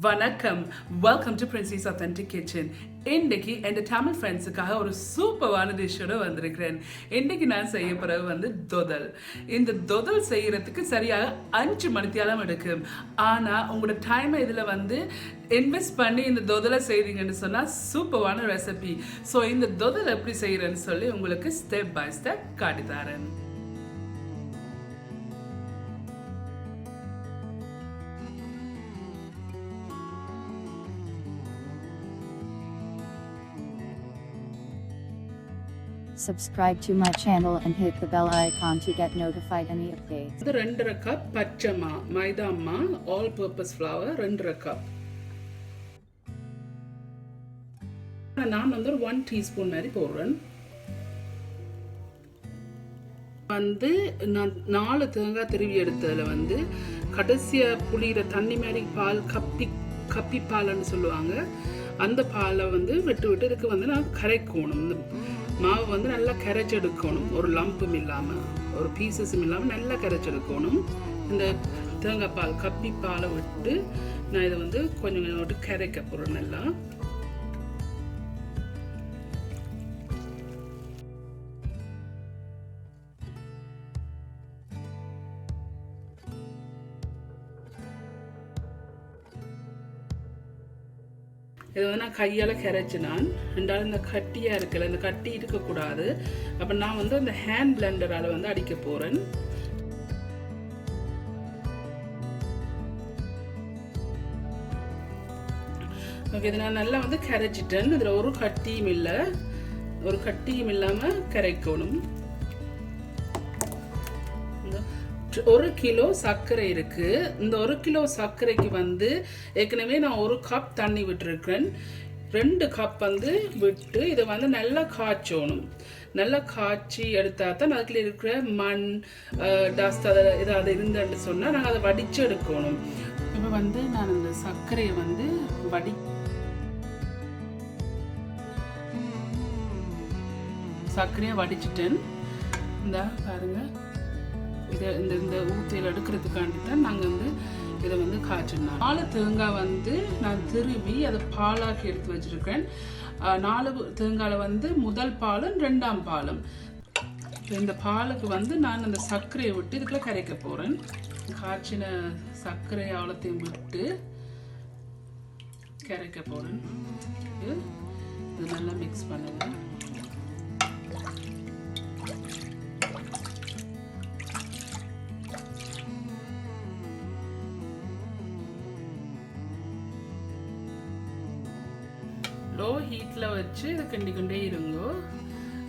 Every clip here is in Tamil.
வணக்கம், welcome to princess authentic kitchen. இன்றைக்கு என் தமிழ் ஃப்ரெண்ட்ஸுக்காக ஒரு சூப்பரான டிஷ்ஷோட வந்திருக்கிறேன். இன்றைக்கு நான் செய்ய போகிறது தொதல். இந்த தொதல் செய்யறதுக்கு சரியாக 5 மணித்தியாலம் எடுக்கும். ஆனால் உங்களோட டைமை இதில் இன்வெஸ்ட் பண்ணி இந்த தொதலை செய்கிறீங்கன்னு சொன்னால் சூப்பரான ரெசிபி. ஸோ இந்த தொதல் எப்படி செய்கிறேன்னு சொல்லி உங்களுக்கு ஸ்டெப் பை ஸ்டெப் காட்டித்தரேன். Subscribe to my channel and hit the bell icon to get notified any updates. 2.5 cup பச்சைமா மைதா மா ஆல் பர்பஸ் ஃப்ளவர் 2.5 cup. நான் ஒரு 1 டீஸ்பூன் மாதிரி போடுறேன். நான் 4 தேங்காய் திருவி எடுத்ததில் கடைசியாக புளிகிற தண்ணி மாதிரி பால் கப்பி பால்னு சொல்லுவாங்க. அந்த பாலை விட்டு இதுக்கு நான் கரைக்கணும். இந்த மாவு நல்லா கரைச்செடுக்கணும். ஒரு லம்பும் இல்லாமல் ஒரு பீசஸும் இல்லாமல் நல்லா கரைச்செடுக்கணும். இந்த தேங்காய் பால் கப்பி பாலை விட்டு நான் இதை கொஞ்சம் கொஞ்சம் விட்டு கரைக்க போகிறேன். நல்லா இதை நான் கையால் கரைச்சினான். ரெண்டாவது இந்த கட்டியாக இருக்குல்ல, இந்த கட்டி இருக்கக்கூடாது. அப்போ நான் அந்த ஹேண்ட் பிளெண்டரால் அடிக்க போகிறேன். ஓகே, இதை நான் நல்லா கரைச்சிட்டேன். இதில் ஒரு கட்டியும் இல்லாமல் கரைக்கணும். 1 கிலோ சர்க்கரை இருக்கு. இந்த 1 கிலோ சர்க்கரைக்கு ஏற்கனவே நான் 1 கப் தண்ணி விட்டுருக்கேன். 2 கப் விட்டு இதை நல்லா காய்ச்சணும். நல்லா காய்ச்சி எடுத்தா தான் அதுக்குள்ள இருக்கிற மண் டஸ்ட் ஏதாவது இருந்தேன்னு சொன்னால் நாங்கள் அதை வடித்து எடுக்கணும். இப்போ நான் அந்த சர்க்கரையை வடிச்சிட்டேன். இந்த பாருங்க, இதை இந்த ஊத்தையில் எடுக்கிறதுக்காண்டி தான் நாங்கள் இதை காய்ச்சினோம். 4 தேங்காய் நான் திருவி அதை பாலாக்கி எடுத்து வச்சுருக்கேன். 4 தேங்காயில் முதல் பாலும் 2ஆம் பாலும். இந்த பாலுக்கு நான் அந்த சர்க்கரையை விட்டு இதுக்குள்ள கரைக்க போகிறேன். காய்ச்சின சர்க்கரை அவ்வளோத்தையும் விட்டு கரைக்க போகிறேன். இது நல்லா மிக்ஸ் பண்ணுவேன். லோ ஹீட்டில் வச்சு இதை கிண்டிக்கொண்டே இருங்கோ.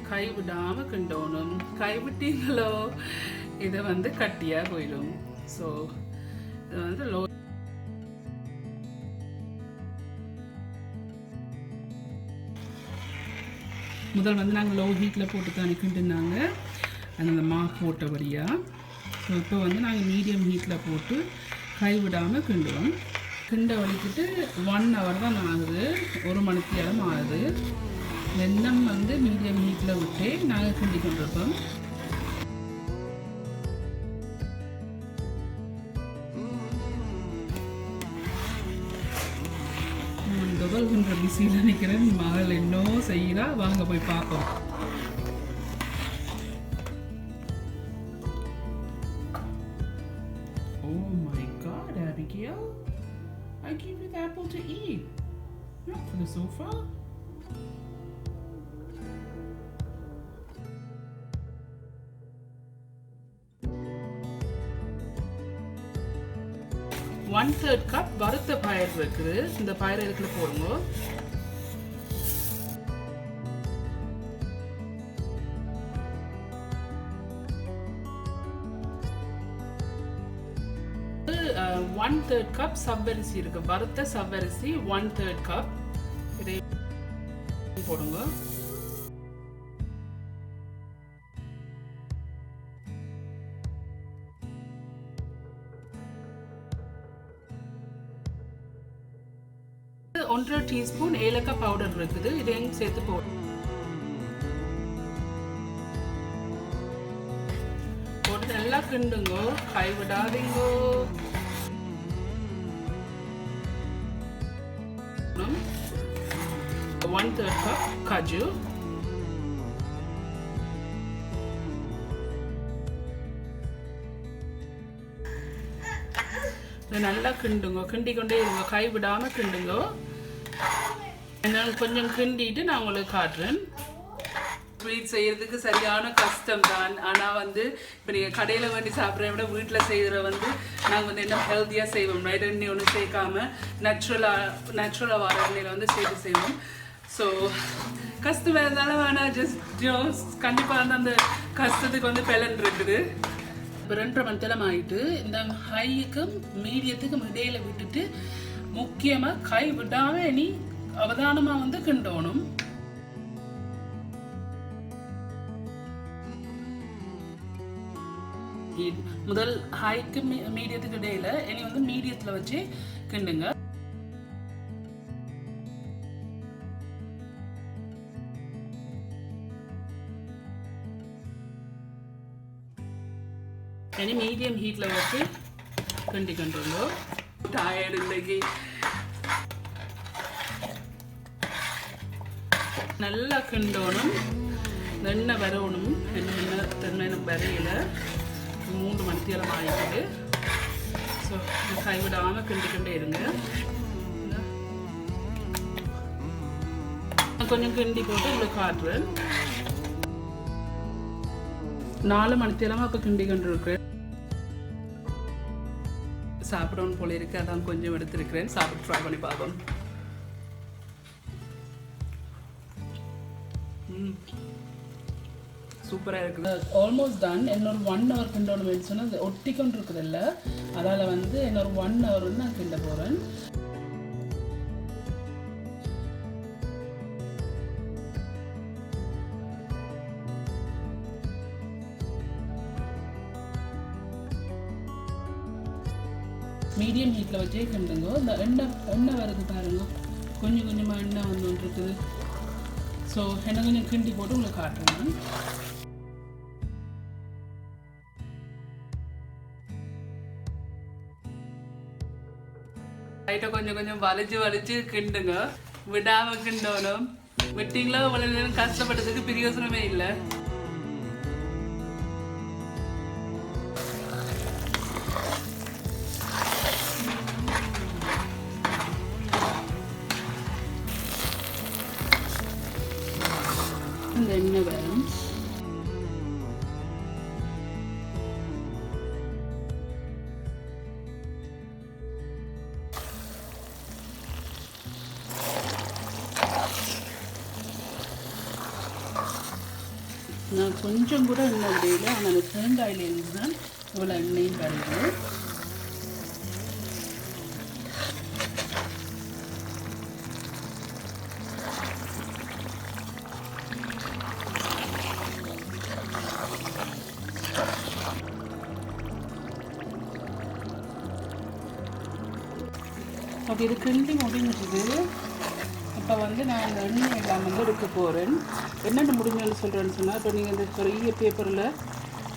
கைவிடாமல் கிண்டணும். கைவிட்டீங்களோ இதை கட்டியாக போயிடும். ஸோ இது லோ முதல் நாங்கள் லோ ஹீட்டில் போட்டு தான் கிண்டினாங்க அந்த மா போட்டபடியாக. ஸோ இப்போ நாங்கள் மீடியம் ஹீட்டில் போட்டு கைவிடாமல் கிண்டுவோம். கிண்ட வலிக்கிட்டு 1 hour தான் ஆகுது. 1 மணித்தியாலம் ஆகுது. வெண்ணம் மீடியம் ஹீட்டில் விட்டு நாங்கள் கிண்டி கொண்டிருப்போம். தொகல் கொன்ற பிஸியில் நிற்கிறேன். மகள் இன்னும் செய்கிறா, வாங்க போய் பார்ப்போம். Oh my God, Abigail! I gave you the apple to eat, not for the sofa. One third cup வறுத்த பயறு இருக்குது. இந்த பயறு இதுக்குள்ள போடுங்க. One third cup சவ்வரிசி இருக்கு. வறுத்த சவ்வரிசி 1/3 cup. இதை போடுங்க. ஒன்றரை டீஸ்பூன் ஏலக்காய் பவுடர் இருக்குது. இதையும் சேர்த்து போட்டு நல்லா கிண்டுங்க. கை விடாதீங்க. 1/3 cup kaju, நல்லா கிண்டுங்க, கிண்டிக்கொண்டே இருங்க, கை விடாமல் கிண்டுங்க. நான் கொஞ்சம் கிண்டிட்டு நான் உங்களுக்கு காட்டுறேன். ஸ்வீட் செய்யறதுக்கு சரியான கஷ்டம் தான். ஆனால் வந்து இப்போ நீங்கள் கடையில் வேண்டி சாப்பிட்றத விட வீட்டில் செய்கிற வந்து நாங்கள் வந்து என்ன ஹெல்த்தியாக செய்வோம், ரைட்? எண்ணெய் ஒன்றும் சேர்க்காம நேச்சுரலாக வர எண்ணெயில் வந்து சேர்த்து செய்வோம். ஸோ கஷ்டம் இருந்தாலும் வேணால் ஜஸ்ட் கண்டிப்பாக வந்து அந்த கஷ்டத்துக்கு வந்து பலன் இருக்குது. இப்போ 2.5 மணி நேரம் ஆகிட்டு இந்த ஹைக்கும் மீடியத்துக்கும் இடையில விட்டுட்டு முக்கியமாக கை விடாமல் நீ அவதானமாக வந்து கிண்டணும். முதல் ஹைக்கு மீடியத்துக்கு இடையில இனி வந்து மீடியத்தில் வச்சு கிண்டுங்க. இனி மீடியம் ஹீட்டில் வச்சு கிண்டிக்கொண்டுள்ளோ. டயர்டு இன்னைக்கு நல்லா கிண்டணும், எண்ணெய் வரணும். எண்ணெய் வரையில் 3 மணி நேரம் ஆகிடுது. ஸோ கைவிடாமல் கிண்டிக்கிட்டே இருங்க. கொஞ்சம் கிண்டி போட்டு உங்களுக்கு காட்டுறேன். 4 மணி நேரமாக இப்போ கிண்டி கொண்டு இருக்கிறேன். சாப்பிடணும் போல இருக்கு, அதான் கொஞ்சம் எடுத்துருக்கிறேன். சாப்பிட்டு ட்ரை பண்ணி பார்ப்போம். சூப்பராக இருக்குது. Almost done. இன்னொரு 1 hour கிண்டணும் சொன்னால் அது ஒட்டி கொண்டு இருக்குது இல்லை, அதால் வந்து இன்னொரு 1 hour வந்து நான் கிண்ட போகிறேன். மீடியம் ஹீட்டில் வச்சே கிண்டுங்க. இந்த எண்ணெய் வருது பாருங்க, கொஞ்சம் கொஞ்சமாக எண்ணெய் வந்து இருக்குது. ஸோ எண்ணெய் கொஞ்சம் கிண்டி போட்டு உங்களுக்கு காட்டுறேன். லைட்டாக கொஞ்சம் வலிச்சு கிண்டுங்க, விடாமல் கிண்டணும். விட்டிங்களா இவ்வளோ நேரம் கஷ்டப்பட்டதுக்கு பிரயோசனமே இல்லை. இந்த எண்ணெய் வரும். நான் கொஞ்சம் கூட எண்ணெய் விடையில, ஆனால் அந்த தேங்காயிலேருந்து தான் இவ்வளோ எண்ணெயும் வருது. அப்படி இது கிண்டி முடிஞ்சுது. இப்போ வந்து நான் அந்த எண்ணெய் எல்லாம் வந்து எடுக்க போகிறேன். என்னென்ன முடிஞ்சோன்னு சொல்கிறேன்னு சொன்னால், இப்போ நீங்கள் இந்த பெரிய பேப்பரில்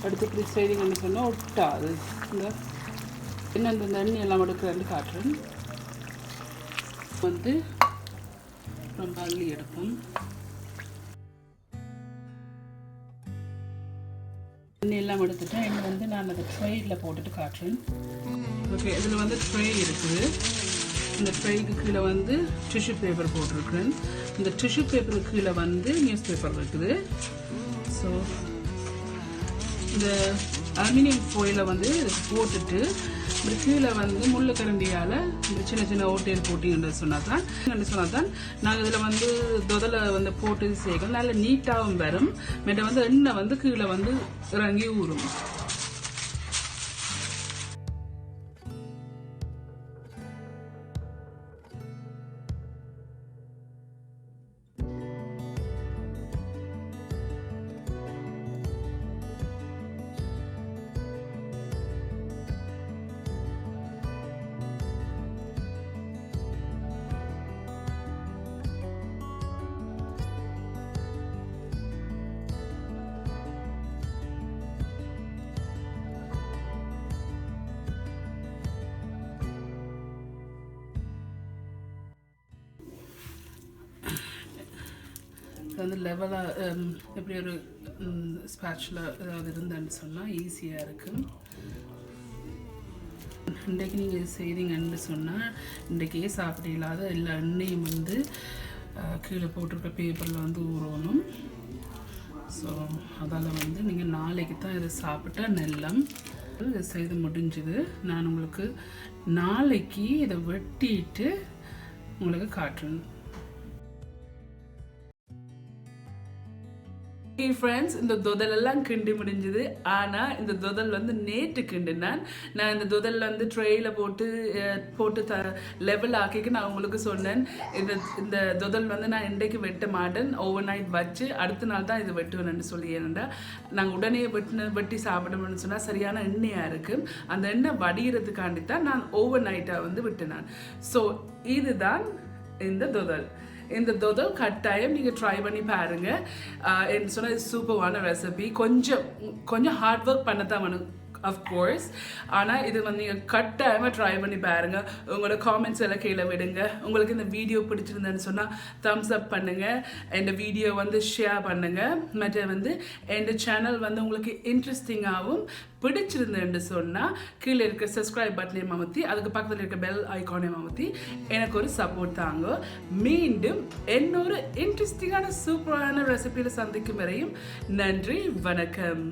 எடுத்து இப்படி செய்தீங்கன்னு சொன்னால் ஒட்டாது. இந்த என்னென்ன இந்த எண்ணெய் எல்லாம் எடுக்கிறேன்னு காட்டுறேன். வந்து ரொம்ப அள்ளி எடுப்போம். எண்ணெய் எல்லாம் எடுத்துட்டேன். எண்ணெய் வந்து நான் அதை ட்ரேயில் போட்டுட்டு காட்டுறேன். ஓகே, இதில் வந்து ட்ரே இருக்குது. இந்த ட்ரேக்கு கீழே வந்து டிஷ்யூ பேப்பர் போட்டிருக்கிறேன். இந்த டிஷ்யூ பேப்பருக்கு கீழே வந்து நியூஸ் பேப்பர் இருக்குது. ஸோ இந்த அலுமினியம் ஃபோயிலை வந்து இதுக்கு போட்டுட்டு இப்படி கீழே வந்து முள்ளு கரண்டியால் இந்த சின்ன ஓட்டையில் போட்டிங்கன்னு சொன்னால் தான் நாங்கள் இதில் வந்து தொதலை வந்து போட்டு சேர்க்கணும். நல்ல நீட்டாகவும் வரும். மெட்ட வந்து எண்ணெய் வந்து கீழே வந்து இறங்கி ஊறும். வந்து லெவலாக எப்படி ஒரு ஸ்பேட்சில் ஏதாவது இருந்தேன்னு சொன்னால் ஈஸியாக இருக்கும். இன்றைக்கு நீங்கள் செய்கிறீங்கன்னு சொன்னால் இன்றைக்கே சாப்பிட இல்லாத எல்லா எண்ணெயும் வந்து கீழே போட்டிருக்க பேப்பரில் வந்து ஊறணும். ஸோ அதால் வந்து நீங்கள் நாளைக்கு தான் இதை சாப்பிட்டா நெல்லம். இதை செய்து முடிஞ்சுது. நான் உங்களுக்கு நாளைக்கு இதை வெட்டிட்டு உங்களுக்கு காட்டுறேன். ஃப்ரெண்ட்ஸ், இந்த தொதலெல்லாம் கிண்டி முடிஞ்சுது. ஆனால் இந்த தொதல் வந்து நேற்று கிண்டினான். நான் இந்த தொதல் வந்து ட்ரெயில் போட்டு லெவல் ஆக்கிக்கு நான் உங்களுக்கு சொன்னேன். இந்த தொதல் வந்து நான் இன்றைக்கு வெட்ட மாட்டேன், ஓவர் நைட் வச்சு அடுத்த நாள் தான் இது வெட்டுவேன்னு சொல்லி. ஏன்னா நாங்கள் உடனே வெட்டி சாப்பிடணும்னு சொன்னால் சரியான எண்ணெயாக இருக்குது. அந்த எண்ணெய் வடிகிறதுக்காண்டி தான் நான் ஓவர் நைட்டாக வந்து விட்டுனான். ஸோ இதுதான் இந்த தொதல். இந்த தொதல் கட்டாயம் நீங்கள் ட்ரை பண்ணி பாருங்கள். என்ன சொன்னால் சூப்பரான ரெசிபி. கொஞ்சம் ஹார்ட் ஒர்க் பண்ண தான் வேணும் அஃப்கோர்ஸ். ஆனால் இது வந்து நீங்கள் கட்டாயமாக ட்ரை பண்ணி பாருங்கள். உங்களோட காமெண்ட்ஸ் எல்லாம் கீழே விடுங்க. உங்களுக்கு இந்த வீடியோ பிடிச்சிருந்தேன்னு சொன்னால் தம்ஸ் அப் பண்ணுங்கள். இந்த வீடியோ வந்து ஷேர் பண்ணுங்கள். மற்ற வந்து இந்த சேனல் வந்து உங்களுக்கு இன்ட்ரெஸ்டிங்காகவும் பிடிச்சிருந்தேன்னு சொன்னால் கீழே இருக்க சப்ஸ்கிரைப் பட்டனையும் அமுத்தி அதுக்கு பக்கத்தில் இருக்க பெல் ஐக்கானையும் அமுத்தி எனக்கு ஒரு சப்போர்ட் தாங்க. மீண்டும் இன்னொரு இன்ட்ரெஸ்டிங்கான சூப்பரான ரெசிபியில் சந்திக்கும் வரையும் நன்றி, வணக்கம்.